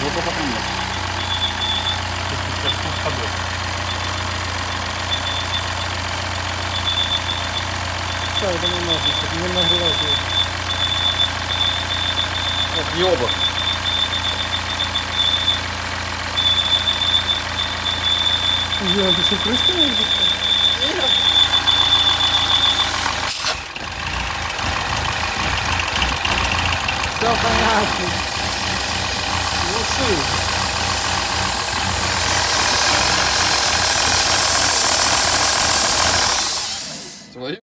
Жопа потом нет. Сейчас тут ходок. Так, это не надо, чтобы не нагревать его. Ох, ёбок. Ё, ты что, крышку не видишь? Все понятно. Глуши.